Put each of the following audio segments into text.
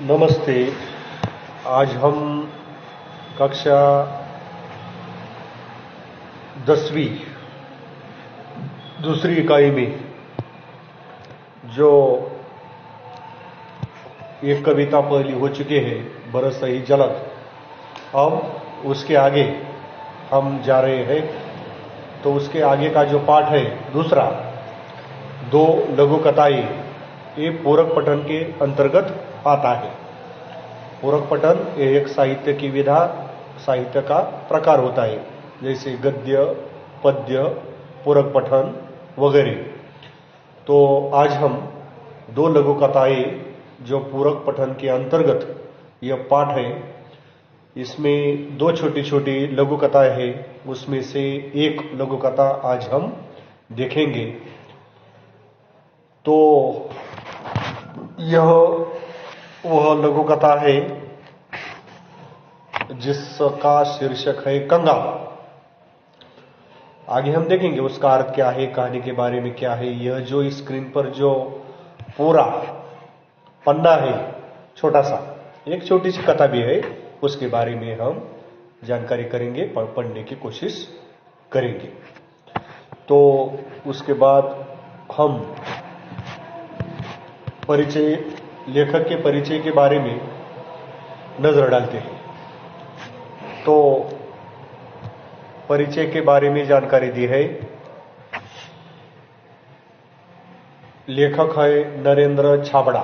नमस्ते। आज हम कक्षा 10वीं दूसरी इकाई में जो एक कविता पहली हो चुके हैं, बरस रही झलक, अब उसके आगे हम जा रहे हैं। तो उसके आगे का जो पाठ है दूसरा, दो लघु कथाएं, ये पूरक पठन के अंतर्गत आता है। पूरक पठन एक साहित्य की विधा, साहित्य का प्रकार होता है, जैसे गद्य, पद्य, पूरक पठन वगैरह। तो आज हम दो लघु कथाएं जो पूरक पठन के अंतर्गत यह पाठ है, इसमें दो छोटी छोटी लघु कथाएं हैं, उसमें से एक लघु कथा आज हम देखेंगे। तो यह वह लघु कथा है जिसका शीर्षक है कंगाल। आगे हम देखेंगे उसका अर्थ क्या है, कहानी के बारे में क्या है। यह जो स्क्रीन पर जो पूरा पन्ना है छोटा सा, एक छोटी सी कथा भी है, उसके बारे में हम जानकारी करेंगे, पढ़ने की कोशिश करेंगे। तो उसके बाद हम परिचय, लेखक के परिचय के बारे में नजर डालते हैं। तो परिचय के बारे में जानकारी दी है। लेखक है नरेंद्र छाबड़ा।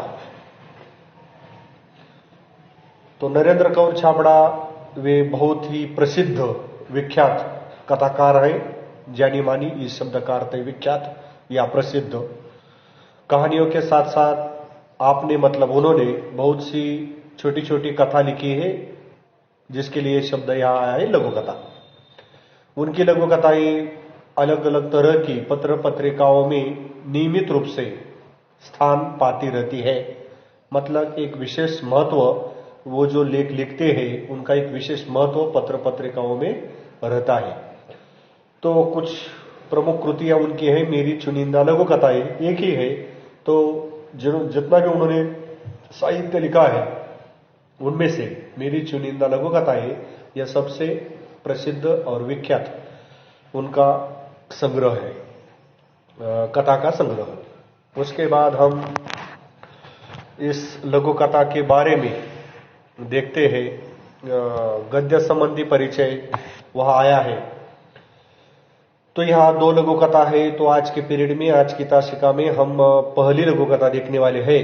तो नरेंद्र कौर छाबड़ा वे बहुत ही प्रसिद्ध विख्यात कथाकार है, जानी मानी, इस शब्द का अर्थ है विख्यात या प्रसिद्ध। कहानियों के साथ साथ उन्होंने बहुत सी छोटी छोटी कथा लिखी है, जिसके लिए शब्द यहां आया है लघु कथा। उनकी लघु कथाएं अलग अलग तरह की पत्र पत्रिकाओं में नियमित रूप से स्थान पाती रहती है। मतलब एक विशेष महत्व, वो जो लेख लिखते हैं उनका एक विशेष महत्व पत्र पत्रिकाओं में रहता है। तो कुछ प्रमुख कृतियां उनकी है। मेरी चुनिंदा लघु कथाएं एक ही है, तो जितना भी उन्होंने साहित्य लिखा है उनमें से मेरी चुनिंदा लघु कथाएं यह सबसे प्रसिद्ध और विख्यात उनका संग्रह है, कथा का संग्रह। उसके बाद हम इस लघु कथा के बारे में देखते हैं। गद्य संबंधी परिचय वह आया है। तो यहाँ दो लघु कथा है। तो आज के पीरियड में, आज की तासिका में हम पहली लघु कथा देखने वाले हैं।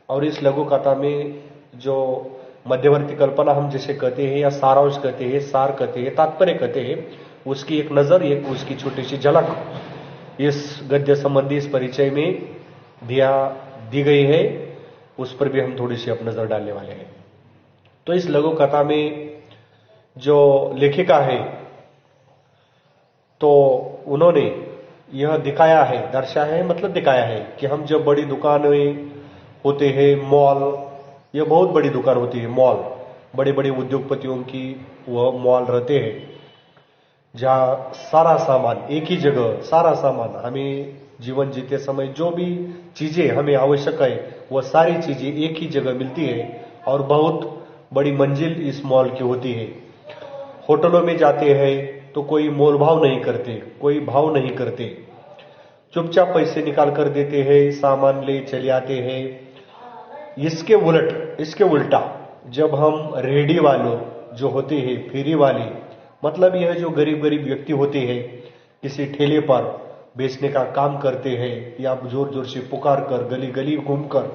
और इस लघु कथा में जो मध्यवर्ती कल्पना हम जिसे कहते हैं, या सारांश कहते हैं, सार कहते हैं, तात्पर्य कहते हैं, उसकी एक नजर, एक उसकी छोटी सी झलक इस गद्य संबंधी इस परिचय में दी गई है। उस पर भी हम थोड़ी सी अब नजर डालने वाले हैं। तो इस लघु कथा में जो लेखिका है, तो उन्होंने यह दिखाया है, दर्शाया है, मतलब दिखाया है कि हम जब बड़ी दुकानें होते हैं, मॉल, यह बहुत बड़ी दुकान होती है, मॉल, बड़े बड़े उद्योगपतियों की वह मॉल रहते हैं, जहां सारा सामान एक ही जगह, सारा सामान हमें जीवन जीते समय जो भी चीजें हमें आवश्यक है वह सारी चीजें एक ही जगह मिलती है। और बहुत बड़ी मंजिल इस मॉल की होती है। होटलों में जाते हैं तो कोई मोल भाव नहीं करते, कोई भाव नहीं करते, चुपचाप पैसे निकाल कर देते हैं, सामान ले चले आते हैं। इसके उल्टा जब हम रेहड़ी वालों जो होते हैं, फेरी वाले, मतलब यह जो गरीब गरीब व्यक्ति होते हैं, किसी ठेले पर बेचने का काम करते हैं, या जोर जोर से पुकार कर गली गली घूमकर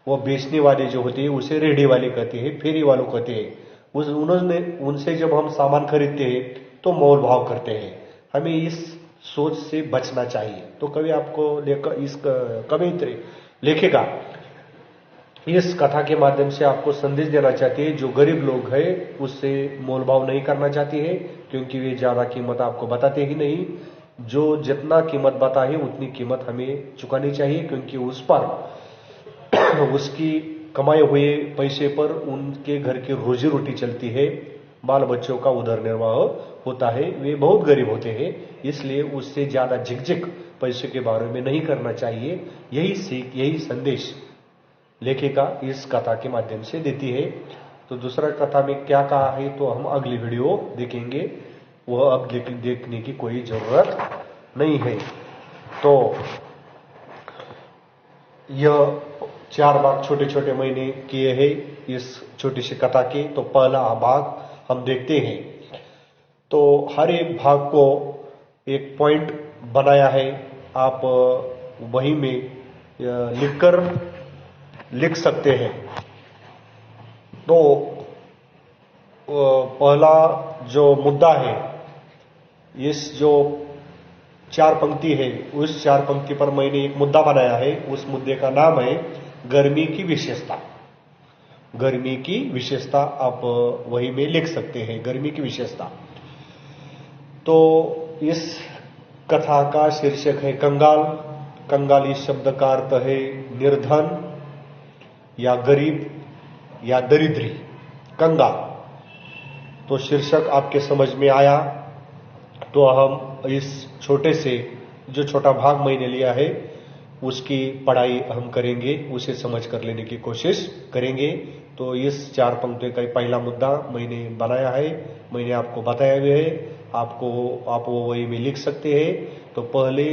वो बेचने वाले जो होते हैं उसे रेहड़ी वाले कहते हैं, फेरी वालों कहते हैं। उनसे जब हम सामान खरीदते हैं तो मोल भाव करते हैं। हमें इस सोच से बचना चाहिए। तो कवि आपको लेकर इस कवि लेखिका इस कथा के माध्यम से आपको संदेश देना चाहती है, जो गरीब लोग हैं उससे मोल भाव नहीं करना चाहती है, क्योंकि वे ज्यादा कीमत आपको बताते ही नहीं। जो जितना कीमत बताए उतनी कीमत हमें चुकानी चाहिए, क्योंकि उस पर उसकी कमाए हुए पैसे पर उनके घर की रोजी रोटी चलती है, बाल बच्चों का उदर निर्वाह होता है। वे बहुत गरीब होते हैं, इसलिए उससे ज्यादा झिकझिक पैसे के बारे में नहीं करना चाहिए। यही सीख, यही संदेश लेखिका इस कथा के माध्यम से देती है। तो दूसरा कथा में क्या कहा है तो हम अगली वीडियो देखेंगे, वह अब देखने की कोई जरूरत नहीं है। तो यह 4 भाग छोटे छोटे मैंने किए हैं इस छोटी सी कथा के। तो पहला भाग हम देखते हैं। तो हर एक भाग को एक पॉइंट बनाया है, आप वही में लिख सकते हैं। तो पहला जो मुद्दा है, इस जो 4 पंक्ति है, उस 4 पंक्ति पर मैंने एक मुद्दा बनाया है। उस मुद्दे का नाम है गर्मी की विशेषता। गर्मी की विशेषता आप वही में लिख सकते हैं, गर्मी की विशेषता। तो इस कथा का शीर्षक है कंगाल। कंगाल इस शब्द का अर्थ है निर्धन या गरीब या दरिद्री, कंगाल। तो शीर्षक आपके समझ में आया। तो हम इस छोटे से जो छोटा भाग मैंने लिया है उसकी पढ़ाई हम करेंगे, उसे समझ कर लेने की कोशिश करेंगे। तो इस 4 पंक्तियों का पहला मुद्दा मैंने बनाया है, मैंने आपको बताया हुआ है, आप वो वही में लिख सकते हैं। तो पहले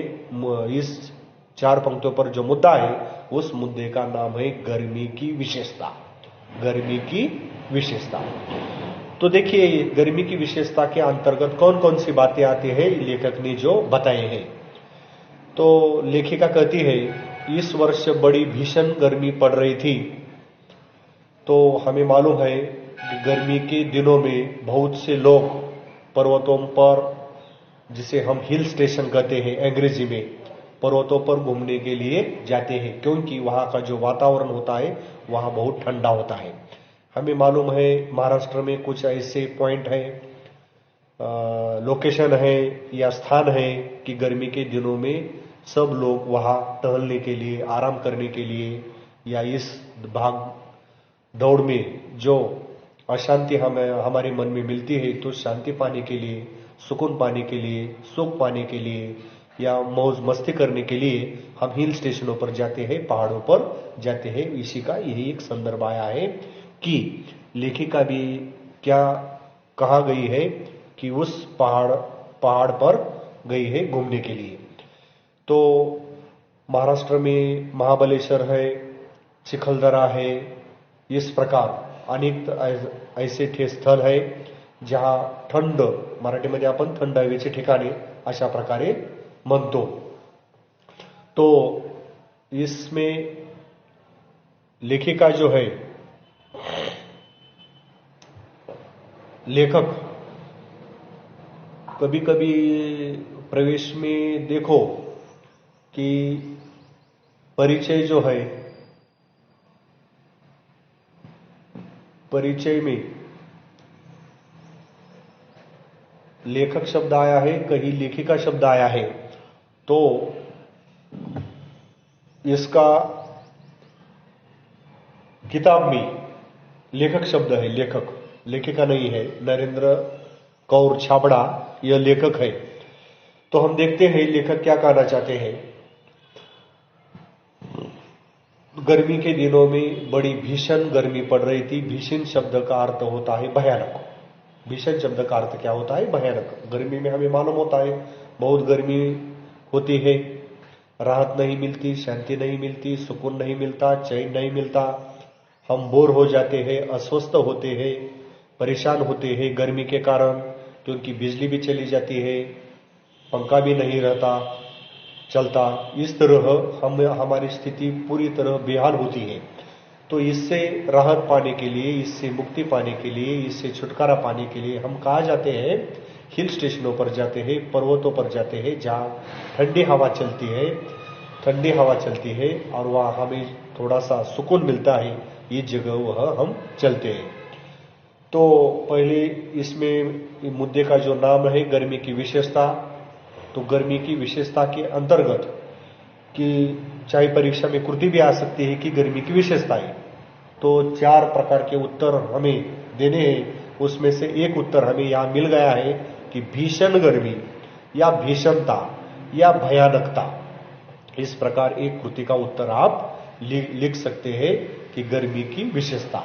इस 4 पंक्तियों पर जो मुद्दा है उस मुद्दे का नाम है गर्मी की विशेषता। गर्मी की विशेषता। तो देखिए गर्मी की विशेषता के अंतर्गत कौन कौन सी बातें आती है लेखक ने जो बताए हैं। तो लेखिका कहती है इस वर्ष बड़ी भीषण गर्मी पड़ रही थी। तो हमें मालूम है कि गर्मी के दिनों में बहुत से लोग पर्वतों पर, जिसे हम हिल स्टेशन कहते हैं अंग्रेजी में, पर्वतों पर घूमने के लिए जाते हैं, क्योंकि वहां का जो वातावरण होता है वहां बहुत ठंडा होता है। हमें मालूम है महाराष्ट्र में कुछ ऐसे पॉइंट है, लोकेशन है या स्थान है कि गर्मी के दिनों में सब लोग वहां टहलने के लिए, आराम करने के लिए, या इस भाग दौड़ में जो अशांति हमारे मन में मिलती है तो शांति पाने के लिए, सुकून पाने के लिए, सुख पाने के लिए या मौज मस्ती करने के लिए हम हिल स्टेशनों पर जाते हैं, पहाड़ों पर जाते हैं। इसी का यही एक संदर्भ आया है कि लेखिका भी क्या कहा गई है कि उस पहाड़ पर गई है घूमने के लिए। तो महाराष्ट्र में महाबलेश्वर है, चिखलदरा है, इस प्रकार अनेक ऐसे स्थळ है जहां थंड, मराठीमध्ये आपण थंड हवेचे ठिकाणे अशा प्रकारे म्हणतो। तो इसमें लेखिका जो है, लेखक कभी कभी प्रवेश में देखो कि परिचय जो है, परिचय में लेखक शब्द आया है, कहीं लेखिका शब्द आया है। तो इसका किताब में लेखक शब्द है, लेखक, लेखिका नहीं है। नरेंद्र कौर छाबड़ा यह लेखक है। तो हम देखते हैं लेखक क्या कहना चाहते हैं। गर्मी के दिनों में बड़ी भीषण गर्मी पड़ रही थी। भीषण शब्द का अर्थ होता है भयानक। भीषण शब्द का अर्थ क्या होता है? भयानक। गर्मी में हमें मालूम होता है बहुत गर्मी होती है, राहत नहीं मिलती, शांति नहीं मिलती, सुकून नहीं मिलता, चैन नहीं मिलता, हम बोर हो जाते हैं, अस्वस्थ होते हैं, परेशान होते हैं गर्मी के कारण, क्योंकि बिजली भी चली जाती है, पंखा भी नहीं रहता चलता। इस तरह हमारी स्थिति पूरी तरह बेहाल होती है। तो इससे राहत पाने के लिए, इससे मुक्ति पाने के लिए, इससे छुटकारा पाने के लिए हम कहाँ जाते हैं? हिल स्टेशनों पर जाते हैं, पर्वतों पर जाते हैं, जहाँ ठंडी हवा चलती है, ठंडी हवा चलती है और वहाँ हमें थोड़ा सा सुकून मिलता है। ये जगह वह हम चलते हैं। तो पहले इसमें मुद्दे का जो नाम है गर्मी की विशेषता। तो गर्मी की विशेषता के अंतर्गत कि चाहे परीक्षा में कृति भी आ सकती है कि गर्मी की विशेषताएं। तो 4 प्रकार के उत्तर हमें देने हैं। उसमें से एक उत्तर हमें यहां मिल गया है कि भीषण गर्मी या भीषणता या भयानकता। इस प्रकार एक कृति का उत्तर आप लिख सकते हैं कि गर्मी की विशेषता।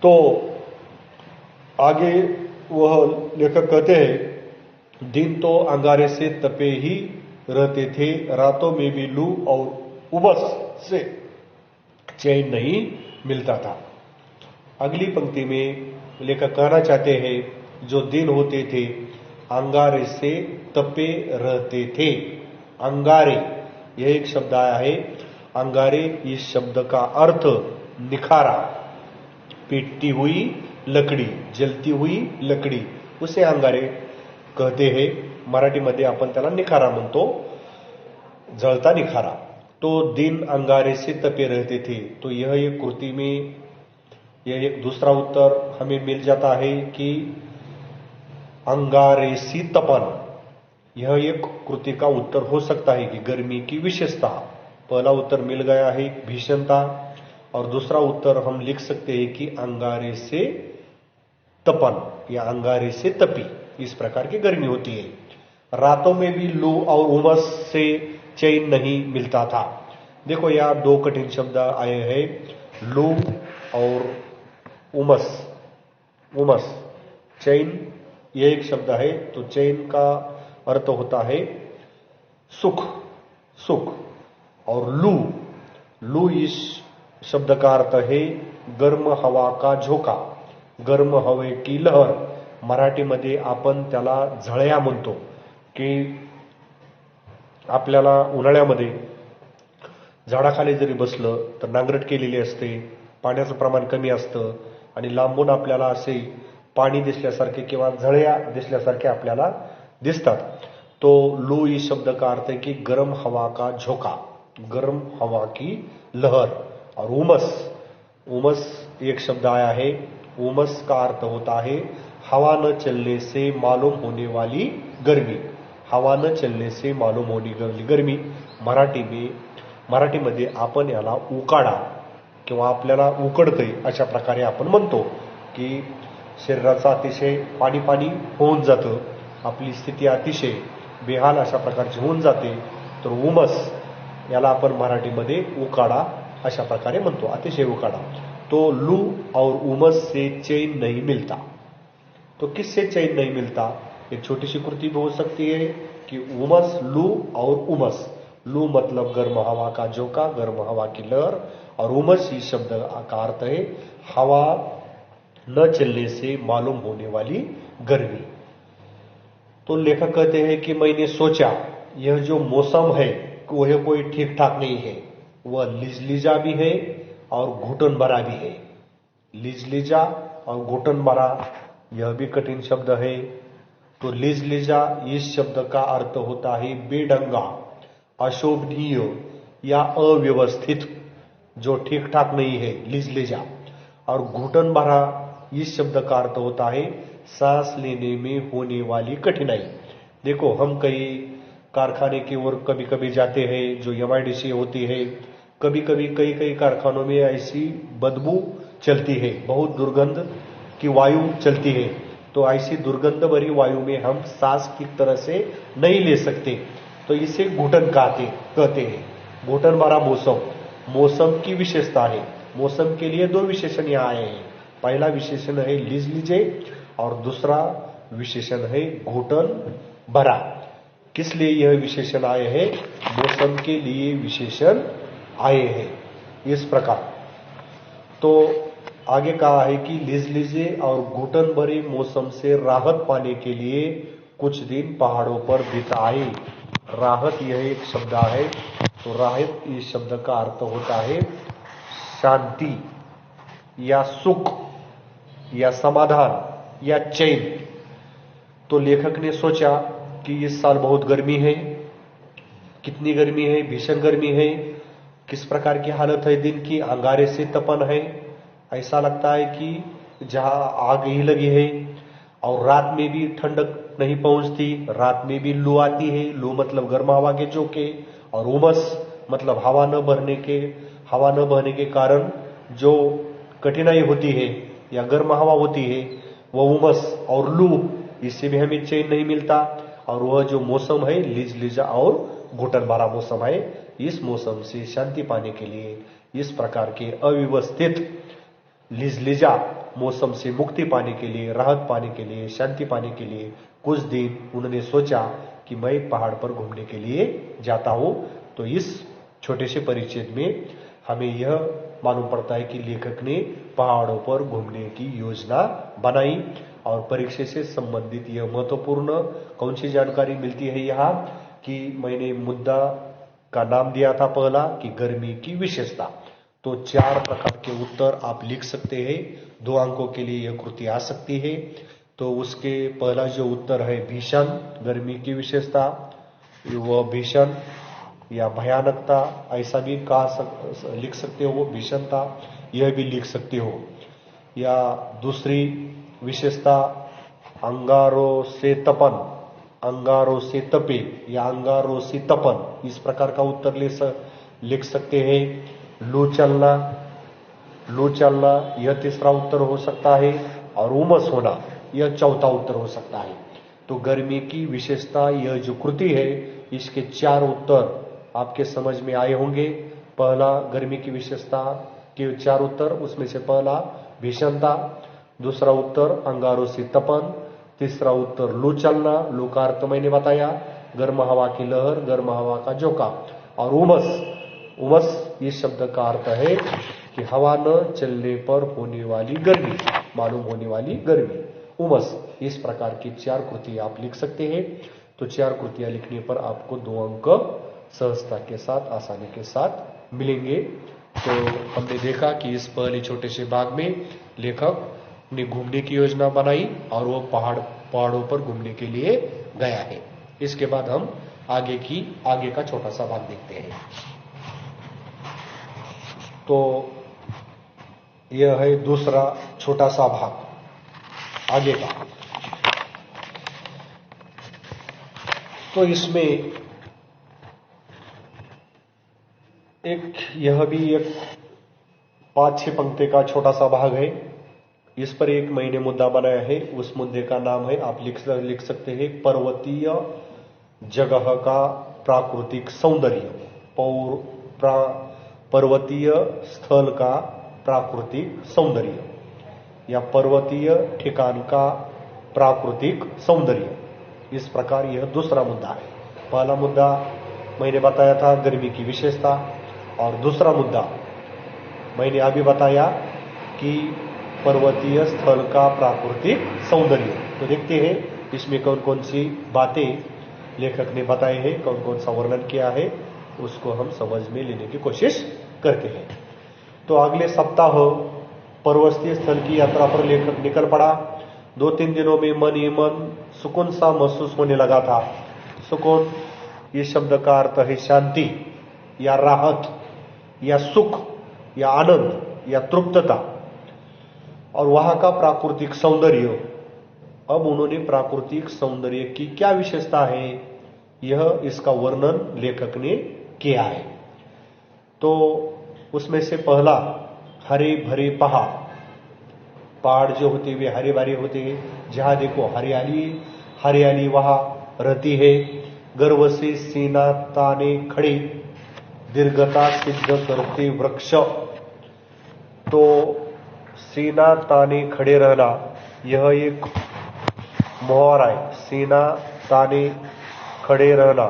तो आगे वह लेखक कहते हैं, दिन तो अंगारे से तपे ही रहते थे, रातों में भी लू और उमस से चैन नहीं मिलता था। अगली पंक्ति में लेखक कहना चाहते हैं, जो दिन होते थे अंगारे से तपे रहते थे। अंगारे, यह एक शब्द आया है। अंगारे इस शब्द का अर्थ निखारा, पीटती हुई लकड़ी, जलती हुई लकड़ी, उसे अंगारे कहते हैं। मराठीमध्ये आपण त्याला निखारा म्हणतो, जळता निखारा। तो दिन अंगारे से तपे रहते थे। तो यह एक कृति में यह एक दूसरा उत्तर हमें मिल जाता है कि अंगारेसी तपन, यह एक कृति का उत्तर हो सकता है कि गर्मी की विशेषता। पहला उत्तर मिल गया है भीषणता, और दूसरा उत्तर हम लिख सकते हैं कि अंगारे से तपन या अंगारे से तपी, इस प्रकार की गर्मी होती है। रातों में भी लू और उमस से चैन नहीं मिलता था। देखो यहाँ दो कठिन शब्द आए हैं, लू और उमस। उमस, चैन, यह एक शब्द है। तो चैन का अर्थ होता है सुख, सुख। और लू, लू इस शब्द का अर्थ है गर्म हवा का झोका, गर्म हवे की लहर। मराठीमध्ये आपण त्याला झळया म्हणतो, की आपल्याला उन्हाळ्यामध्ये झाडाखाली जरी बसलं तर नांगरट केलेली असते, पाण्याचं प्रमाण कमी असतं आणि लांबून आपल्याला असे पाणी दिसल्यासारखे किंवा झळया दिसल्यासारखे आपल्याला दिसतात। तो लू इस शब्द का अर्थ है कि गर्म हवा का झोंका, गर्म हवा की लहर। और उमस, उमस एक शब्द आया है। उमस का अर्थ होता है हवा न चलने से मालूम होने वाली गर्मी, हवा न चलने से मालूम होने वाली गर्मी। मराठीमध्ये आपण याला उकाडा किंवा आपल्याला उकडतंय अशा प्रकारे आपण म्हणतो, की शरीराचं अतिशय पाणी पाणी होऊन जातं, आपली स्थिती अतिशय बेहाल अशा प्रकारची होऊन जाते। तर उमस याला आपण मराठीमध्ये उकाडा अशा प्रकारे म्हणतो, अतिशय उकाडा। तो लू और उमस से चैन नहीं मिलता। तो किससे चैन नहीं मिलता? एक छोटी सी कृति भी हो सकती है कि उमस, लू और उमस। लू मतलब गर्म हवा का झोंका, गर्म हवा की लहर, और उमस इस शब्द का अर्थ है हवा न चलने से मालूम होने वाली गर्मी। तो लेखक कहते हैं कि मैंने सोचा यह जो मौसम है वह कोई ठीक ठाक नहीं है, वह लिजलिजा भी है और घुटन भरा भी है। लिजलिजा और घुटन भरा, यह भी कठिन शब्द है। तो लिजलिजा इस शब्द का अर्थ होता है बेढंगा, अशोभनीय या अव्यवस्थित, जो ठीक ठाक नहीं है, लिजलिजा। और घुटन भरा इस शब्द का अर्थ होता है सांस लेने में होने वाली कठिनाई। देखो हम कई कारखाने की ओर कभी कभी जाते हैं, जो MIDC होती है, कभी कभी कई कारखानों में ऐसी बदबू चलती है, बहुत दुर्गंध की वायु चलती है। तो ऐसी दुर्गंध भरी वायु में हम सांस की तरह से नहीं ले सकते, तो इसे घुटन कहते हैं। घुटन भरा मौसम, मौसम की विशेषता है। मौसम के लिए दो विशेषण यहाँ आए हैं। पहला विशेषण है लिजलिजे और दूसरा विशेषण है घुटन भरा। किस लिए यह विशेषण आए हैं? मौसम के लिए विशेषण आए हैं, इस प्रकार। तो आगे कहा है कि लिजलिजे और घुटन भरे मौसम से राहत पाने के लिए कुछ दिन पहाड़ों पर बिताए। राहत यह एक शब्द है। तो राहत इस शब्द का अर्थ होता है शांति या सुख या समाधान या चैन। तो लेखक ने सोचा कि इस साल बहुत गर्मी है। कितनी गर्मी है? भीषण गर्मी है। किस प्रकार की हालत है दिन की? अंगारे से तपन है, ऐसा लगता है कि जहां आग ही लगी है। और रात में भी ठंडक नहीं पहुंचती, रात में भी लू आती है। लू मतलब गर्म हवा के झोंके, और उमस मतलब हवा न बहने के कारण जो कठिनाई होती है या गर्म हवा होती है, वह उमस और लू, इससे भी हमें चैन नहीं मिलता। और वह जो मौसम है लिजलिजा और घुटन भरा मौसम है, इस मौसम से शांति पाने के लिए इस प्रकार के अव्यवस्थित लिजलिजा मौसम से मुक्ति पाने के लिए, राहत पाने के लिए, शांति पाने के लिए कुछ दिन उन्होंने सोचा कि मैं पहाड़ पर घूमने के लिए जाता हूं। तो इस छोटे से परिच्छेद में हमें यह मालूम पड़ता है कि लेखक ने पहाड़ों पर घूमने की योजना बनाई और परीक्षा से संबंधित यह महत्वपूर्ण कौन सी जानकारी मिलती है यहाँ कि मैंने मुद्दा का नाम दिया था पहला कि गर्मी की विशेषता। तो 4 प्रकार के उत्तर आप लिख सकते हैं, 2 अंकों के लिए यह कृति आ सकती है। तो उसके पहला जो उत्तर है भीषण, गर्मी की विशेषता, वह भीषण या भयानकता ऐसा भी लिख सकते हो, भीषणता यह भी लिख सकते हो। या दूसरी विशेषता अंगारों से तपन, अंगारों से तपे या अंगारों से तपन, इस प्रकार का उत्तर लिख सकते हैं। लू चलना, लू चलना यह तीसरा उत्तर हो सकता है और उमस होना यह चौथा उत्तर हो सकता है। तो गर्मी की विशेषता यह जो कृति है इसके 4 उत्तर आपके समझ में आए होंगे। पहला गर्मी की विशेषता के 4 उत्तर, उसमें से पहला भीषणता, दूसरा उत्तर अंगारों से तपन, तीसरा उत्तर लू चलना, लू का अर्थ मैंने बताया गर्म हवा की लहर, गर्म हवा का झोंका, और उमस, उमस इस शब्द का अर्थ है कि हवा न चलने पर होने वाली गर्मी, मालूम होने वाली गर्मी, उमस। इस प्रकार की 4 कृतियां आप लिख सकते हैं। तो 4 कृतियां लिखने पर आपको 2 अंक सहजता के साथ, आसानी के साथ मिलेंगे। तो हमने देखा कि इस पहले छोटे से भाग में लेखक ने घूमने की योजना बनाई और वो पहाड़ों पर घूमने के लिए गया है। इसके बाद हम आगे का छोटा सा भाग देखते हैं। तो यह है दूसरा छोटा सा भाग आगे का। तो इसमें यह भी एक 5-6 पंक्ति का छोटा सा भाग है। इस पर एक मैंने मुद्दा बनाया है, उस मुद्दे का नाम है, आप लिख सकते हैं पर्वतीय जगह का प्राकृतिक सौंदर्य, पर्वतीय स्थल का प्राकृतिक सौंदर्य या पर्वतीय ठिकान का प्राकृतिक सौंदर्य। इस प्रकार यह दूसरा मुद्दा है। पहला मुद्दा मैंने बताया था गर्मी की विशेषता, और दूसरा मुद्दा मैंने अभी बताया कि पर्वतीय स्थल का प्राकृतिक सौंदर्य। तो देखते हैं इसमें कौन कौन सी बातें लेखक ने बताए हैं, कौन कौन सा वर्णन किया है, उसको हम समझ में लेने की कोशिश करते हैं। तो अगले सप्ताह पर्वतीय स्थल की यात्रा पर लेखक निकल पड़ा। 2-3 दिनों में मन ही मन सुकून सा महसूस होने लगा था। सुकून इस शब्द का अर्थ है शांति या राहत या सुख या आनंद या तृप्तता, और वहां का प्राकृतिक सौंदर्य। अब उन्होंने प्राकृतिक सौंदर्य की क्या विशेषता है, यह इसका वर्णन लेखक ने किया है। तो उसमें से पहला हरे भरे पहाड़, पहाड़ जो होते वे हरे भरे होते हैं, जहां देखो हरियाली हरियाली वहां रहती है। गर्व से सीना ताने खड़े, दीर्घता सिद्ध करते वृक्ष। तो सीना ताने खड़े रहना यह एक मुहावरा है, सीना ताने खड़े रहना।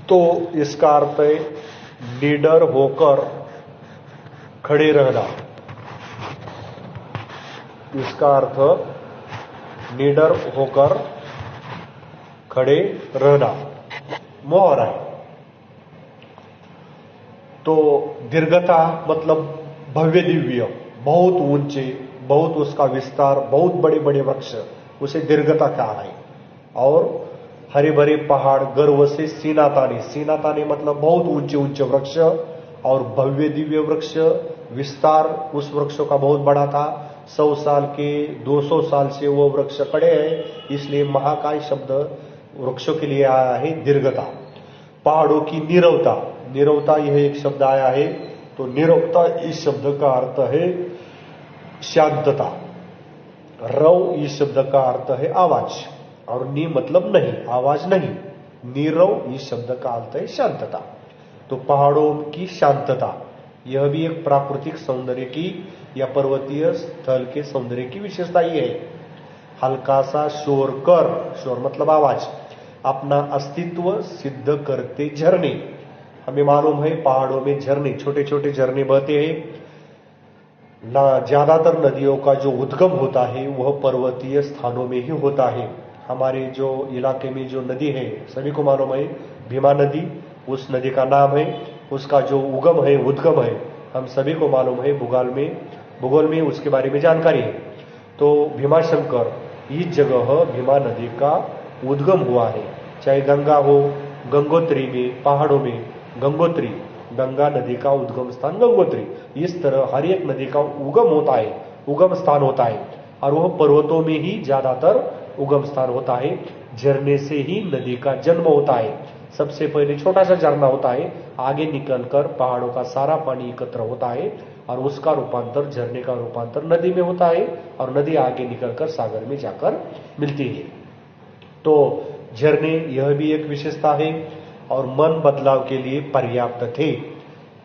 तो इसका अर्थ है निडर होकर खड़े रहना। इसका अर्थ निडर होकर खड़े रहना मुहावरा है। तो दीर्घता मतलब भव्य दिव्य, बहुत ऊंचे, बहुत उसका विस्तार, बहुत बड़े बड़े वृक्ष, उसे दीर्घता कहा है। और हरे भरे पहाड़, गर्व से सीना ताने मतलब बहुत ऊंचे ऊंचे वृक्ष, और भव्य दिव्य वृक्ष, विस्तार उस वृक्षों का बहुत बड़ा था। 100 साल के 200 साल से वो वृक्ष खड़े हैं, इसलिए महाकाय शब्द वृक्षों के लिए आया है दीर्घता। पहाड़ों की नीरवता, नीरवता यह एक शब्द आया है। तो नीरवता इस शब्द का अर्थ है शांतता। रव इस शब्द का अर्थ है आवाज, और नी मतलब नहीं, आवाज नहीं। नीरव इस शब्द का अर्थ है शांतता। तो पहाड़ों की शांतता, यह भी एक प्राकृतिक सौंदर्य की या पर्वतीय स्थल के सौंदर्य की विशेषता ही है। हल्का सा शोर कर, शोर मतलब आवाज, अपना अस्तित्व सिद्ध करते झरने। हमें मालूम है पहाड़ों में झरने, छोटे छोटे झरने बहते हैं। ज्यादातर नदियों का जो उद्गम होता है वह पर्वतीय स्थानों में ही होता है। हमारे जो इलाके में जो नदी है सभी को मालूम है, भीमा नदी, उस नदी का नाम है, उसका जो उगम है, उद्गम है, हम सभी को मालूम है, भूगोल में उसके बारे में जानकारी है। तो भीमाशंकर इस जगह भीमा नदी का उद्गम हुआ है। चाहे गंगा हो, गंगोत्री में, पहाड़ों में गंगोत्री, गंगा नदी का उद्गम स्थान गंगोत्री, इस तरह हर एक नदी का उगम होता है, उगम स्थान होता है, और वह पर्वतों में ही ज्यादातर उगम स्थान होता है। झरने से ही नदी का जन्म होता है। सबसे पहले छोटा सा झरना होता है, आगे निकलकर पहाड़ों का सारा पानी एकत्र होता है और उसका रूपांतर, झरने का रूपांतर नदी में होता है और नदी आगे निकलकर सागर में जाकर मिलती है। तो झरने यह भी एक विशेषता है। और मन बदलाव के लिए पर्याप्त थे।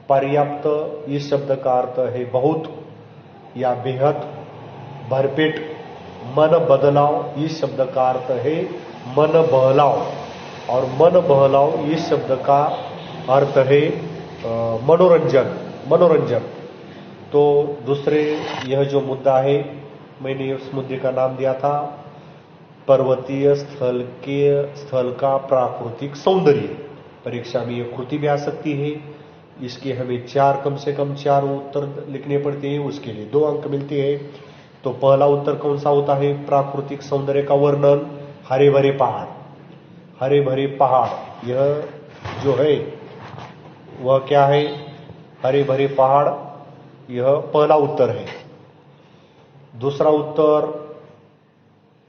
पर्याप्त इस शब्द का अर्थ है बहुत या बेहद, भरपेट। मन बदलाव इस शब्द का अर्थ है मन बहलाव, और मन बहलाव इस शब्द का अर्थ है मनोरंजन। तो दूसरे यह जो मुद्दा है, मैंने उस मुद्दे का नाम दिया था पर्वतीय स्थल का प्राकृतिक सौंदर्य। परीक्षा में यह कृति भी आ सकती है। इसके हमें कम से कम 4 उत्तर लिखने पड़ते हैं, उसके लिए 2 अंक मिलते हैं। तो पहला उत्तर कौन सा होता है? प्राकृतिक सौंदर्य का वर्णन, हरे भरे पहाड़। हरे भरे पहाड़, यह जो है वह क्या है? हरे भरे पहाड़, यह पहला उत्तर है। दूसरा उत्तर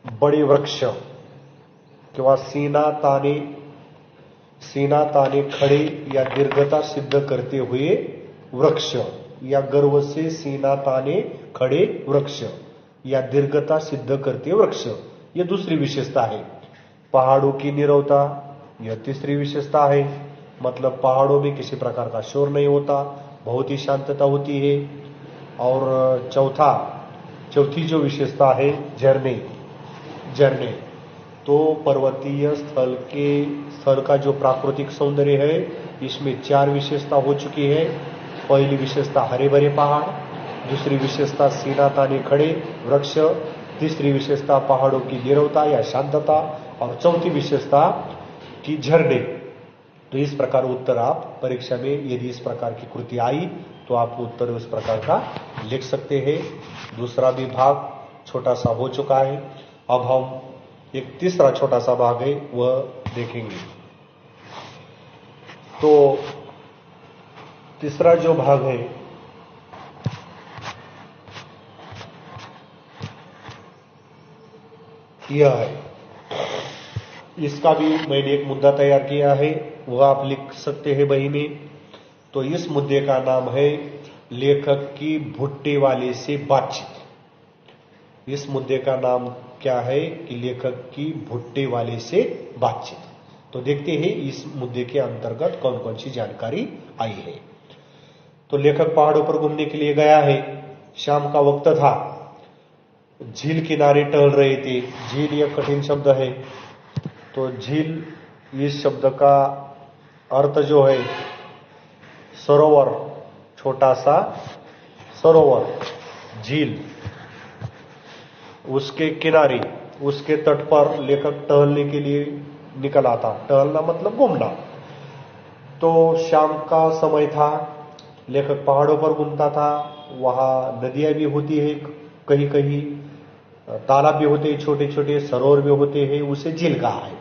बड़े वृक्ष किंवा सीना ताने खड़े या दीर्घता सिद्ध करते हुए वृक्ष, या गर्व से सीना ताने खड़े वृक्ष या दीर्घता सिद्ध करते वृक्ष, यह दूसरी विशेषता है। पहाड़ों की नीरवता, यह तीसरी विशेषता है। मतलब पहाड़ों में किसी प्रकार का शोर नहीं होता, बहुत ही शांतता होती है। और चौथी जो विशेषता है झरने। तो पर्वतीय स्थल का जो प्राकृतिक सौंदर्य है, इसमें 4 विशेषता हो चुकी है। पहली विशेषता हरे भरे पहाड़, दूसरी विशेषता सीना ताने खड़े वृक्ष, तीसरी विशेषता पहाड़ों की नीरवता या शांतता, और चौथी विशेषता की झरने। तो इस प्रकार उत्तर आप परीक्षा में, यदि इस प्रकार की कृति आई तो आप उत्तर उस प्रकार का लिख सकते हैं। दूसरा भी भाग छोटा सा हो चुका है। अब हम एक तीसरा छोटा सा भाग है वह देखेंगे। तो तीसरा जो भाग है यह है, इसका भी मैंने एक मुद्दा तैयार किया है, वह आप लिख सकते हैं बही में। तो इस मुद्दे का नाम है लेखक की भुट्टे वाले से बातचीत। इस मुद्दे का नाम क्या है कि लेखक की भुट्टे वाले से बातचीत। तो देखते हैं इस मुद्दे के अंतर्गत कौन कौन सी जानकारी आई है। तो लेखक पहाड़ों पर घूमने के लिए गया है। शाम का वक्त था, झील किनारे टहल रहे थे। झील यह कठिन शब्द है, तो झील इस शब्द का अर्थ जो है सरोवर, छोटा सा सरोवर, झील, उसके किनारे, उसके तट पर लेखक टहलने के लिए निकला था। टहलना मतलब घूमना। तो शाम का समय था, लेखक पहाड़ों पर घूमता था। वहां नदियां भी होती है, कहीं कहीं तालाब भी होते हैं, छोटे छोटे सरोवर भी होते हैं, उसे झील कहा है।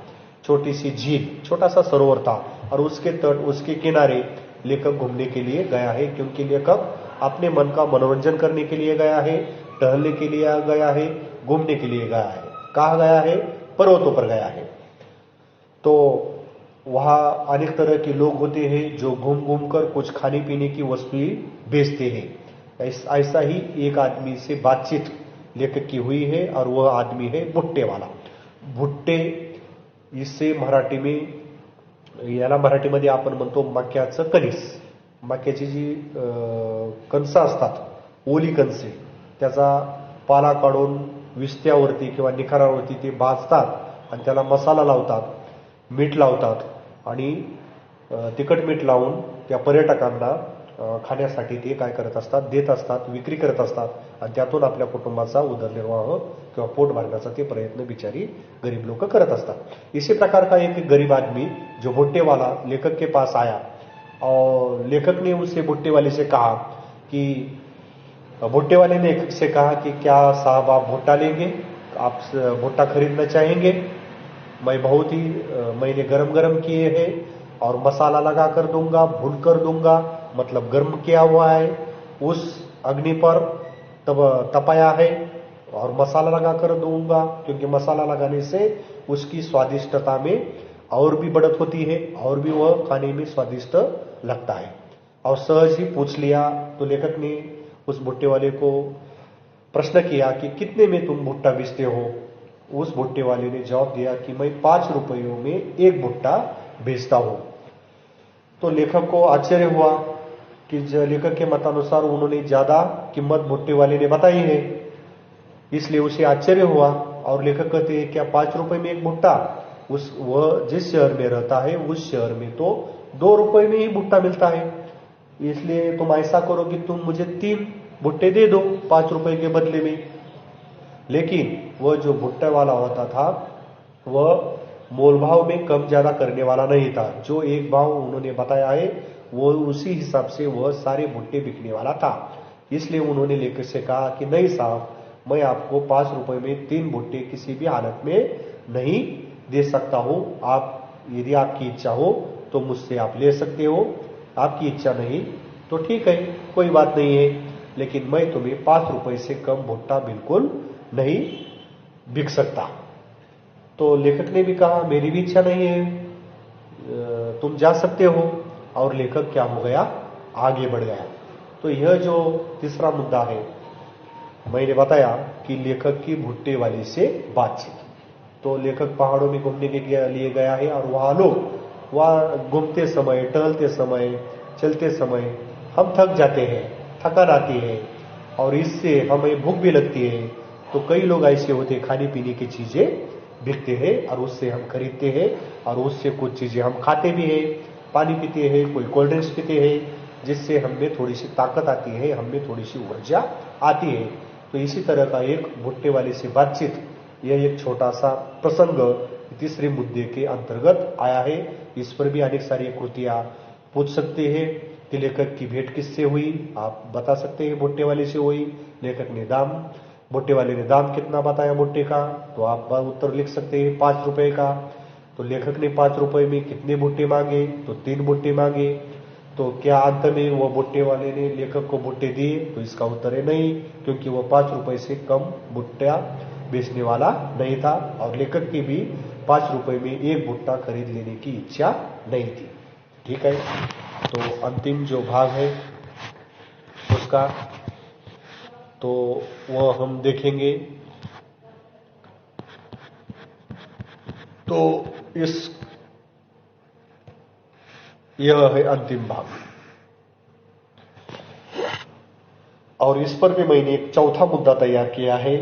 छोटी सी झील, छोटा सा सरोवर था और उसके तट, उसके किनारे लेखक घूमने के लिए गया है, क्योंकि लेखक अपने मन का मनोरंजन करने के लिए गया है, टहलने के लिए गया है, घूमने के लिए गया है। कहाँ गया है? पर्वतों पर गया है। तो वहां अनेक तरह के लोग होते हैं जो घूम घूम कर कुछ खाने पीने की वस्तुएं बेचते हैं। ऐसा ही एक आदमी से बातचीत लेखक की हुई है और वह आदमी है भुट्टे वाला। भुट्टे, इससे मराठी में याला मराठीमध्ये आपण म्हणतो मक्याचं कणीस. मक्याची जी कणसं असतात, ओली कणसे, त्याचा पाला काढून विस्त्यावरती किंवा निखारावरती ते भाजतात आणि त्याला मसाला लावतात, मीठ लावतात आणि तिखट मीठ लावून त्या पर्यटकांना खाण्यासाठी ते काय करत असतात, देत असतात, विक्री करत असतात आणि त्यातून आपल्या कुटुंबाचा उदरनिर्वाह किंवा पोट भरण्याचा ते प्रयत्न बिचारी गरीब लोक करत असतात. इसी प्रकार का एक गरीब आदमी जो भुट्टे वाला लेखक के पास आया और लेखक ने उससे भुट्टे वाले से कहा कि भुट्टे वाले ने लेखक से कहा कि क्या साहब आप भुट्टा लेंगे, आप भुट्टा खरीदना चाहेंगे? मैं बहुत ही मैंने गरम गरम किए हैं और मसाला लगा कर दूंगा, भून कर दूंगा, मतलब गर्म किया हुआ है, उस अग्नि पर तब तपाया है और मसाला लगा कर दूंगा, क्योंकि मसाला लगाने से उसकी स्वादिष्टता में और भी बढ़त होती है और भी वह खाने में स्वादिष्ट लगता है. और सहज ही पूछ लिया. तो लेखक ने उस भुट्टे वाले को प्रश्न किया कि कितने में तुम भुट्टा बेचते हो? उस भुट्टे वाले ने जवाब दिया कि मैं 5 रुपयों में एक भुट्टा बेचता हूं. तो लेखक को आश्चर्य हुआ कि लेखक के मतानुसार उन्होंने ज्यादा कीमत भुट्टे वाले ने बताई है, इसलिए उसे आश्चर्य हुआ. और लेखक कहते हैं क्या 5 रुपए में एक भुट्टा? वह जिस शहर में रहता है उस शहर में तो 2 रुपए में ही भुट्टा मिलता है, इसलिए तुम ऐसा करो कि तुम मुझे 3 भुट्टे दे दो 5 रुपए के बदले में. लेकिन वह जो भुट्टे वाला होता था वह मोलभाव में कम ज्यादा करने वाला नहीं था. जो एक भाव उन्होंने बताया है वो उसी हिसाब से वह सारे भुट्टे बिकने वाला था. इसलिए उन्होंने लेखक से कहा कि नहीं साहब, मैं आपको 5 रुपए में 3 भुट्टे किसी भी हालत में नहीं दे सकता हूं. आप यदि आपकी इच्छा हो तो मुझसे आप ले सकते हो, आपकी इच्छा नहीं तो ठीक है, कोई बात नहीं है, लेकिन मैं तुम्हें 5 रुपए से कम भुट्टा बिल्कुल नहीं बिक सकता. तो लेखक ने भी कहा मेरी भी इच्छा नहीं है, तुम जा सकते हो. और लेखक क्या हो गया, आगे बढ़ गया. तो यह जो तीसरा मुद्दा है, मैंने बताया कि लेखक की भुट्टे वाले से बातचीत. तो लेखक पहाड़ों में घूमने के लिए गया है और वहां लोग वहां घूमते समय, टहलते समय, चलते समय हम थक जाते हैं, थकान आती है और इससे हमें भूख भी लगती है. तो कई लोग ऐसे होते खाने पीने की चीजें बिकते हैं और उससे हम खरीदते हैं और उससे कुछ चीजें हम खाते भी हैं, पानी पीते हैं, कोई कोल्ड ड्रिंक्स पीते हैं, जिससे हमें थोड़ी सी ताकत आती है, हमें थोड़ी सी ऊर्जा आती है. तो इसी तरह का एक भुट्टे वाले से बातचीत, यह एक छोटा सा प्रसंग तीसरे मुद्दे के अंतर्गत आया है. इस पर भी अनेक सारी कृतियां पूछ सकते हैं कि लेखक की भेंट किससे हुई, आप बता सकते हैं भुट्टे वाले से हुई. लेखक ने भुट्टे वाले ने दाम कितना बताया भुट्टे का, तो आप उत्तर लिख सकते हैं 5 रुपए का. तो लेखक ने 5 रुपए में कितने भुट्टे मांगे, तो 3 भुट्टे मांगे. तो क्या अंत में वह भुट्टे वाले ने लेखक को भुट्टे दिए, तो इसका उत्तर है नहीं, क्योंकि वह 5 रुपए से कम भुट्टा बेचने वाला नहीं था और लेखक की भी 5 रुपए में एक भुट्टा खरीद लेने की इच्छा नहीं थी. ठीक है, तो अंतिम जो भाग है उसका तो वह हम देखेंगे. तो यह है अंतिम भाग. और इस पर भी मैंने एक चौथा मुद्दा तैयार किया है.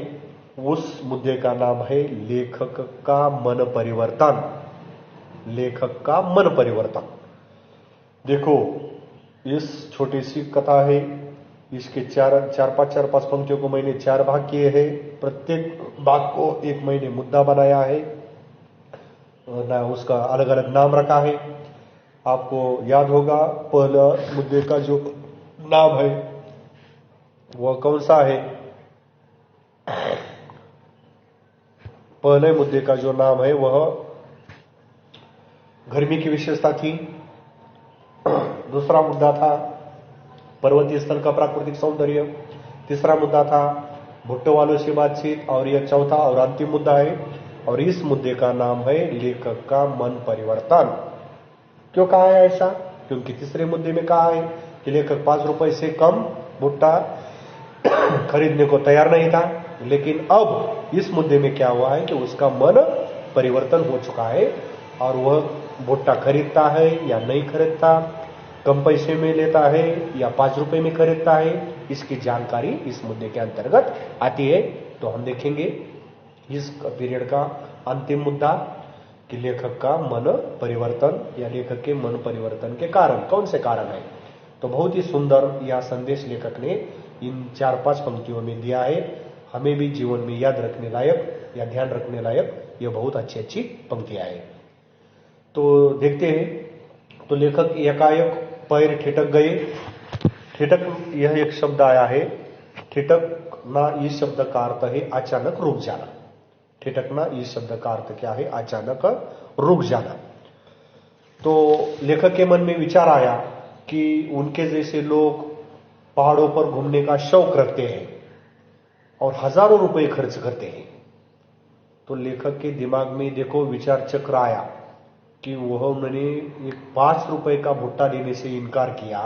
उस मुद्दे का नाम है लेखक का मन परिवर्तन. लेखक का मन परिवर्तन. देखो, इस छोटी सी कथा है, इसके चार पांच पंक्तियों को मैंने 4 भाग किए हैं. प्रत्येक भाग को एक मैंने मुद्दा बनाया है, उसका अलग अलग नाम रखा है. आपको याद होगा पहला मुद्दे का जो नाम है वह कौन सा है? पहले मुद्दे का जो नाम है वह गर्मी की विशेषता थी. दूसरा मुद्दा था पर्वतीय स्थल का प्राकृतिक सौंदर्य. तीसरा मुद्दा था भुट्टे वालों से बातचीत. और यह चौथा और अंतिम मुद्दा है, और इस मुद्दे का नाम है लेखक का मन परिवर्तन. क्यों कहा है ऐसा? क्योंकि तीसरे मुद्दे में कहा है कि लेखक 5 रुपए से कम भुट्टा खरीदने को तैयार नहीं था, लेकिन अब इस मुद्दे में क्या हुआ है कि उसका मन परिवर्तन हो चुका है और वह भुट्टा खरीदता है या नहीं खरीदता, कम पैसे में लेता है या 5 रुपए में खरीदता है, इसकी जानकारी इस मुद्दे के अंतर्गत आती है। तो हम देखेंगे इस पीरियड का अंतिम मुद्दा कि लेखक का मन परिवर्तन या लेखक के मन परिवर्तन के कारण कौन से कारण है। तो बहुत ही सुंदर यह संदेश लेखक ने इन 4-5 पंक्तियों में दिया है। हमें भी जीवन में याद रखने लायक या ध्यान रखने लायक ये बहुत अच्छी पंक्तियां हैं। तो देखते हैं। तो लेखक एकाएक पैर ठिठक गए। ठिठक यह एक शब्द आया है। ठिठकना इस शब्द का अर्थ है अचानक रुक जाना। ठिठकना इस शब्द का अर्थ क्या है? अचानक रुक जाना। तो लेखक के मन में विचार आया कि उनके जैसे लोग पहाड़ों पर घूमने का शौक रखते हैं और हजारों रुपए खर्च करते हैं। तो लेखक के दिमाग में देखो विचार चक्र आया कि वह उन्होंने एक 5 रुपए का भुट्टा देने से इनकार किया,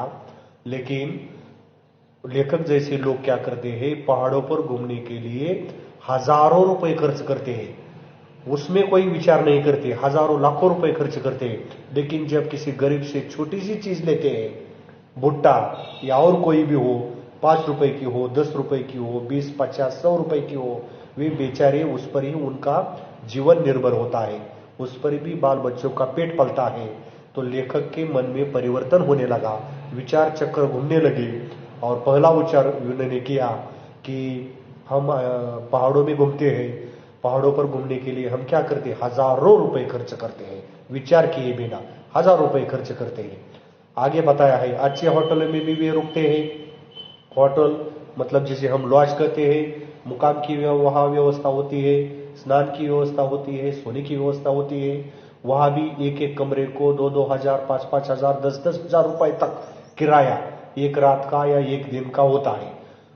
लेकिन लेखक जैसे लोग क्या करते हैं? पहाड़ों पर घूमने के लिए हजारों रुपए खर्च करते हैं। उसमें कोई विचार नहीं करते, हजारों लाखों रुपए खर्च करते हैं। लेकिन जब किसी गरीब से छोटी सी चीज लेते हैं, भुट्टा या और कोई भी हो, 5 रुपए की हो, 10 रुपए की हो, 20, 50, 100 रुपए की हो, वे बेचारे उस पर ही उनका जीवन निर्भर होता है, उस पर भी बाल बच्चों का पेट पलता है। तो लेखक के मन में परिवर्तन होने लगा, विचार चक्र घूमने लगे और पहला विचार उन्होंने किया कि हम पहाड़ों में घूमते हैं, पहाड़ों पर घूमने के लिए हम क्या करते हैं? हजारों रुपए खर्च करते हैं, विचार किए बिना हजारों रुपए खर्च करते हैं। आगे बताया है अच्छे होटलों में भी वे रुकते हैं। होटल मतलब जिसे हम लॉज कहते हैं, मुकाम की वहां व्यवस्था होती है, स्नान की व्यवस्था होती है, सोने की व्यवस्था होती है। वहां भी एक एक कमरे को 2-2 हजार, 5-5 हजार, 10-10 हजार रुपए तक किराया एक रात का या एक दिन का होता है।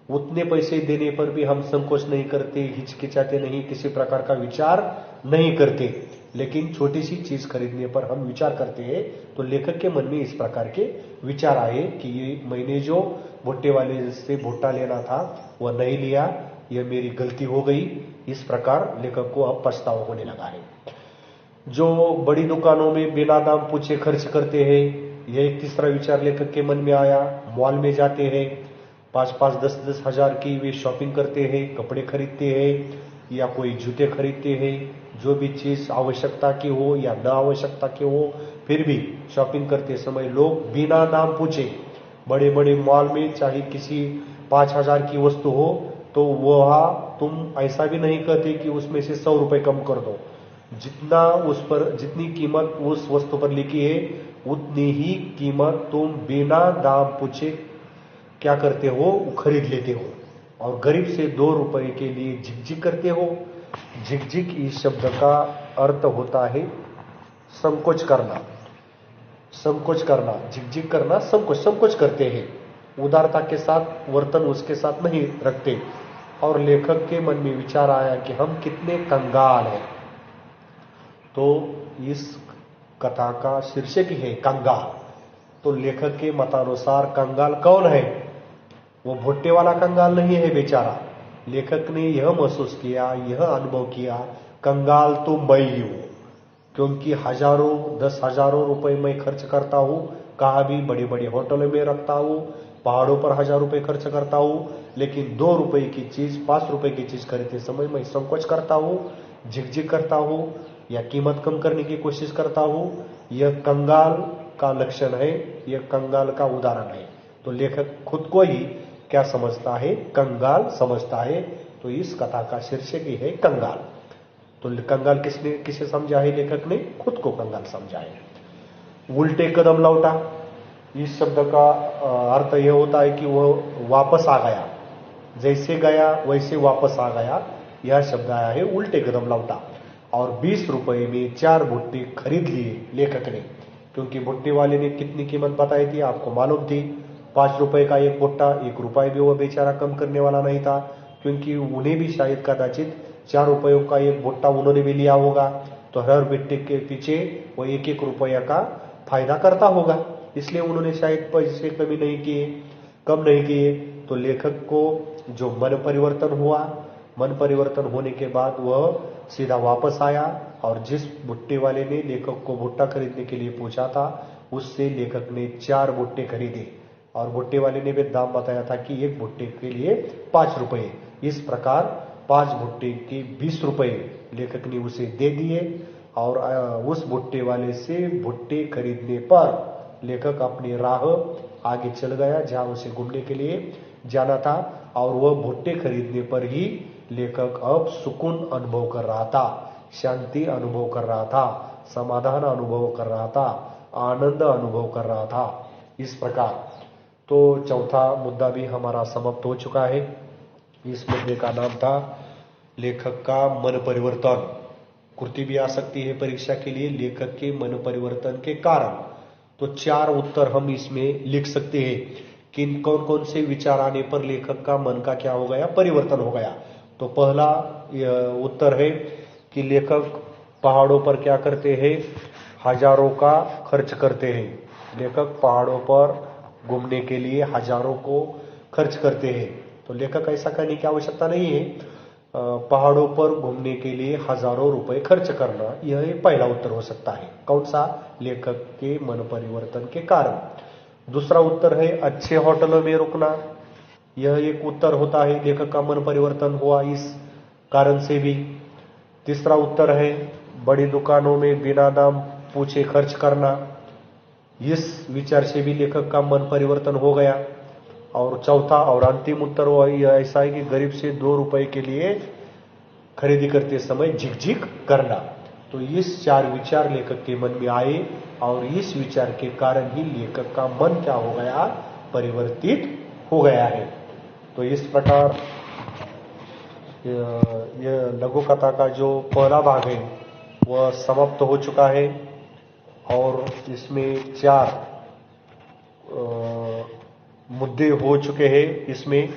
उतने पैसे देने पर भी हम संकोच नहीं करते, हिचकिचाते नहीं, किसी प्रकार का विचार नहीं करते। लेकिन छोटी सी चीज खरीदने पर हम विचार करते हैं। तो लेखक के मन में इस प्रकार के विचार आए कि ये मैंने जो भुट्टे वाले से भुट्टा लेना था वह नहीं लिया, यह मेरी गलती हो गई। इस प्रकार लेखक को अब पछतावा होने लगा है। जो बड़ी दुकानों में बिना दाम पूछे खर्च करते हैं, यह एक तीसरा विचार लेखक के मन में आया। मॉल में जाते हैं, 5-5, 10-10 हजार की वे शॉपिंग करते हैं, कपड़े खरीदते हैं या कोई जूते खरीदते हैं, जो भी चीज आवश्यकता की हो या न आवश्यकता की हो, फिर भी शॉपिंग करते समय लोग बिना दाम पूछे बड़े बड़े मॉल में चाहे किसी 5,000 की वस्तु हो तो वह तुम ऐसा भी नहीं कहते कि उसमें से 100 रुपए कम कर दो। जितना उस पर जितनी कीमत उस वस्तु पर लिखी है उतनी ही कीमत तुम बिना दाम पूछे क्या करते हो? खरीद लेते हो और गरीब से 2 रुपए के लिए झिकझिक करते हो। झिकझिक इस शब्द का अर्थ होता है संकोच करना। संकोच करना, झिकझिक करना, संकोच करते हैं, उदारता के साथ वर्तन उसके साथ नहीं रखते। और लेखक के मन में विचार आया कि हम कितने कंगाल हैं। तो इस कथा का शीर्षक ही है कंगाल। तो लेखक के मतानुसार कंगाल कौन है? वो भुट्टे वाला कंगाल नहीं है बेचारा। लेखक ने यह महसूस किया, यह अनुभव किया, कंगाल तो मैं ही हूं, क्योंकि हजारों 10 हजारों रुपए मैं खर्च करता हूं, कहा भी बड़े बड़े होटलों में रखता हूं, पहाड़ों पर 1000 रुपए खर्च करता हूं, लेकिन 2 रुपए की चीज 5 रुपए की चीज खरीदते समय मैं संकोच करता हूं, झिकझिक करता हूं या कीमत कम करने की कोशिश करता हूं। यह कंगाल का लक्षण है, यह कंगाल का उदाहरण है। तो लेखक खुद को ही क्या समझता है? कंगाल समझता है। तो इस कथा का शीर्षक ही है कंगाल। तो कंगाल किसे समझा है? लेखक ने खुद को कंगाल समझा है। उल्टे कदम लौटा, इस शब्द का अर्थ यह होता है कि वह वापस आ गया, जैसे गया वैसे वापस आ गया। यह शब्द आया है उल्टे कदम लौटा। और 20 रुपए में 4 भुट्टे खरीद लिए लेखक ने, क्योंकि भुट्टे वाले ने कितनी कीमत बताई थी आपको मालूम थी। 5 रुपए का एक भुट्टा, 1 रुपए भी वह बेचारा कम करने वाला नहीं था, क्योंकि उन्हें भी शायद कदाचित 4 रुपयों का एक भुट्टा उन्होंने भी लिया होगा। तो हर भुट्टे के पीछे वो 1-1 रुपया का फायदा करता होगा, इसलिए उन्होंने शायद पैसे कम नहीं किए। तो लेखक को जो मन परिवर्तन हुआ, मन परिवर्तन होने के बाद वह सीधा वापस आया और जिस भुट्टे वाले ने लेखक को भुट्टा खरीदने के लिए पूछा था, उससे लेखक ने 4 भुट्टे खरीदे और भुट्टे वाले ने भी दाम बताया था कि एक भुट्टे के लिए 5 रुपए। इस प्रकार 5 भुट्टे के 20 रुपए लेखक ने उसे दे दिए और उस भुट्टे वाले से भुट्टे खरीदने पर लेखक अपनी राह आगे चल गया जहां उसे घूमने के लिए जाना था। और वह भुट्टे खरीदने पर ही लेखक अब सुकून अनुभव कर रहा था, शांति अनुभव कर रहा था, समाधान अनुभव कर रहा था, आनंद अनुभव कर रहा था। इस प्रकार तो चौथा मुद्दा भी हमारा समाप्त हो चुका है। इस मुद्दे का नाम था लेखक का मन परिवर्तन। कृति भी आ सकती है परीक्षा के लिए, लेखक के मन परिवर्तन के कारण। तो 4 उत्तर हम इसमें लिख सकते हैं कि कौन कौन से विचार आने पर लेखक का मन का क्या हो गया, परिवर्तन हो गया। तो पहला उत्तर है कि लेखक पहाड़ों पर क्या करते हैं, हजारों का खर्च करते हैं। लेखक पहाड़ों पर घूमने के लिए हजारों को खर्च करते हैं। तो लेखक ऐसा करने की आवश्यकता नहीं है, पहाड़ों पर घूमने के लिए हजारों रुपए खर्च करना, यह पहला उत्तर हो सकता है। कौन सा, लेखक के मन परिवर्तन के कारण। दूसरा उत्तर है अच्छे होटलों में रुकना, यह एक उत्तर होता है, लेखक का मन परिवर्तन हुआ इस कारण से भी। तीसरा उत्तर है बड़ी दुकानों में बिना दाम पूछे खर्च करना, इस विचार से भी लेखक का मन परिवर्तन हो गया। और चौथा और अंतिम उत्तर ऐसा है कि गरीब से 2 रुपए के लिए खरीदी करते समय झिकझिक करना। तो इस 4 विचार लेखक के मन में आए और इस विचार के कारण ही लेखक का मन क्या हो गया, परिवर्तित हो गया है। तो इस प्रकार यह लघु कथा का जो पहला भाग है वह समाप्त हो चुका है और इसमें 4 मुद्दे हो चुके हैं इसमें।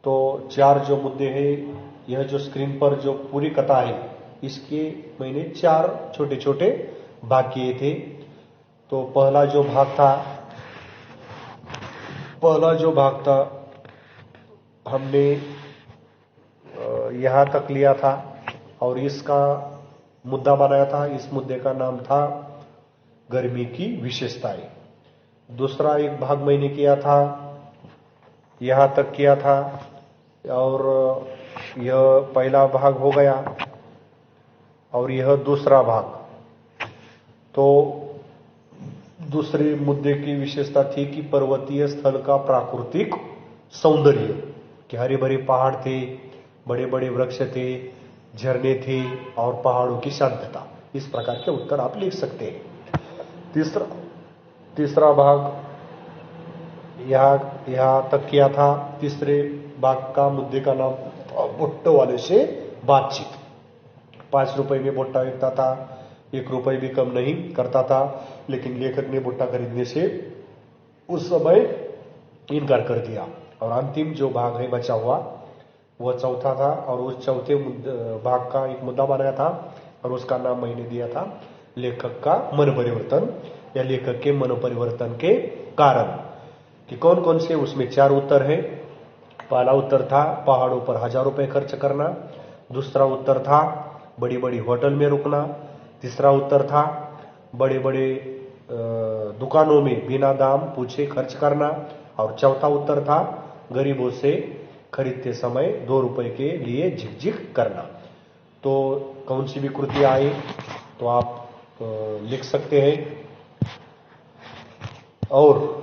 तो 4 जो मुद्दे हैं, यह जो स्क्रीन पर जो पूरी कथा है इसके मैंने 4 छोटे छोटे भाग किए थे। तो पहला जो भाग था हमने यहां तक लिया था और इसका मुद्दा बनाया था। इस मुद्दे का नाम था गर्मी की विशेषताएं। दूसरा एक भाग मैंने किया था, यहां तक किया था और यह पहला भाग हो गया और यह दूसरा भाग। तो दूसरे मुद्दे की विशेषता थी कि पर्वतीय स्थल का प्राकृतिक सौंदर्य, कि हरे भरे पहाड़ थे, बड़े बड़े वृक्ष थे, झरने थे और पहाड़ों की शांतता। इस प्रकार के उत्तर आप लिख सकते हैं। तीसरा भाग यहां तक किया था। तीसरे भाग का मुद्दे का नाम भुट्टे वाले से बातचीत। 5 रुपए में भुट्टा बिकता था, 1 रुपए भी कम नहीं करता था, लेकिन लेखक ने भुट्टा खरीदने से उस समय इनकार कर दिया। और अंतिम जो भाग है बचा हुआ वह चौथा था और उस चौथे भाग का एक मुद्दा बनाया था और उसका नाम मैंने दिया था लेखक का मन परिवर्तन या लेखक के मन परिवर्तन के कारण। कि कौन कौन से, उसमें 4 उत्तर है। पहला उत्तर था पहाड़ों पर हजारों रुपए खर्च करना। दूसरा उत्तर था बड़ी बड़ी होटल में रुकना। तीसरा उत्तर था बड़े बड़े दुकानों में बिना दाम पूछे खर्च करना। और चौथा उत्तर था गरीबों से खरीदते समय 2 रुपए के लिए झिकझिक करना। तो कौन सी भी कृति आई तो आप लिख सकते हैं। और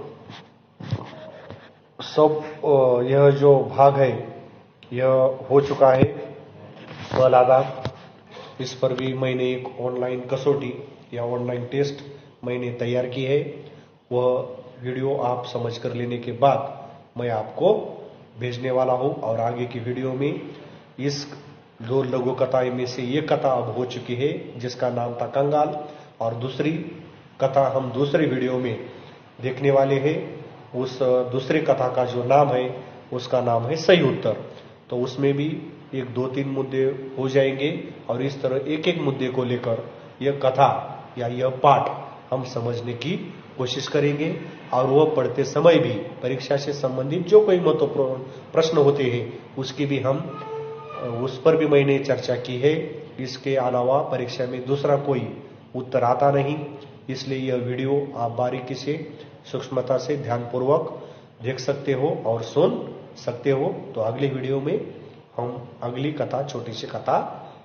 सब यह जो भाग है यह हो चुका है, पहला भाग। इस पर भी मैंने एक ऑनलाइन कसौटी या ऑनलाइन टेस्ट मैंने तैयार की है। वह वीडियो आप समझ कर लेने के बाद मैं आपको भेजने वाला हूं। और आगे की वीडियो में इस 2 लघु कथाएं में से एक कथा अब हो चुकी है जिसका नाम था कंगाल, और दूसरी कथा हम दूसरे वीडियो में देखने वाले हैं। उस दूसरी कथा का जो नाम है उसका नाम है सही उत्तर। तो उसमें भी 1, 2, 3 मुद्दे हो जाएंगे और इस तरह एक एक मुद्दे को लेकर यह कथा या यह पाठ हम समझने की कोशिश करेंगे। और वह पढ़ते समय भी परीक्षा से संबंधित जो कोई महत्वपूर्ण प्रश्न होते हैं उसकी भी हम उस पर भी मैंने चर्चा की है। इसके अलावा परीक्षा में दूसरा कोई उत्तर आता नहीं, इसलिए यह वीडियो आप बारीकी से, सूक्ष्मता से, ध्यानपूर्वक देख सकते हो और सुन सकते हो। तो अगले वीडियो में हम अगली कथा, छोटी सी कथा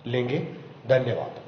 लेंगे। धन्यवाद।